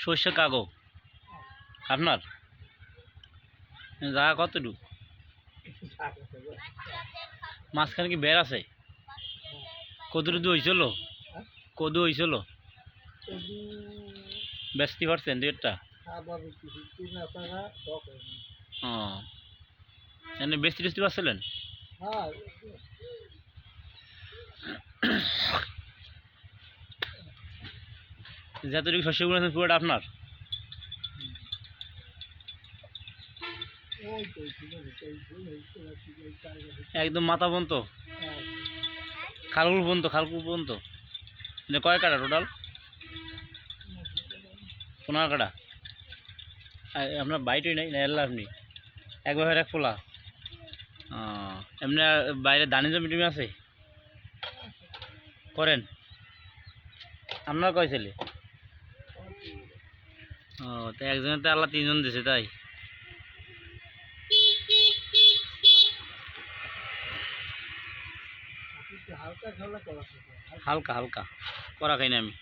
সর্ষে কাগো আপনার জায়গা কতটুকু? মাঝখানে কি বের আছে? কতটুকু হয়েছিল? কদু হয়েছিল? বেচতে পারছেন দু একটা? ও এমনি বেচতে টেচতে পারছিলেন? যতটুকু শস্য গুলো পুরোটা আপনার? একদম মাথা পর্যন্ত খালকুল পর্যন্ত? খালকুল পর্যন্ত কয় কাটা টোটাল? 15 কাটা। আপনার বাইটই নাই না এল্লা আপনি একবার এক ফোলা? এমনি বাইরে ধানি জমি টমি আছে করেন? আপনার কয় ছেলে? ও তো একজনের তো আল্লাহ 3 জন দিছে তাই? হালকা হালকা করা খাই না আমি,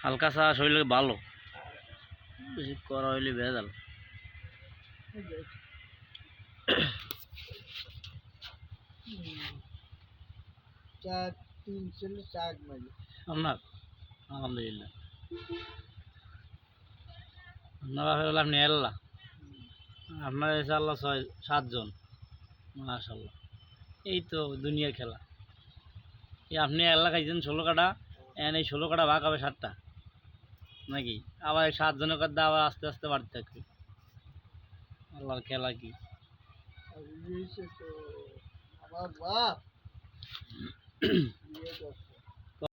হালকা চা শরীরে ভালো, বেশি করা হইলে ভেজাল। আপনার আলহামদুলিল্লাহ। আপনার বাপের হলো আপনি আল্লাহ, আপনার এসে আল্লাহ 6-7 জন মাশাআল্লাহ। এই তো দুনিয়ার খেলা। এই আপনি আল্লাহ খাইছেন 16 কাটা, এই 16 কাটা ভাগ হবে 7টা নাকি? আবার 7 জনের কথা আবার আস্তে আস্তে বাড়তে থাকবে। আল্লাহর খেলা কি! আমার বাপ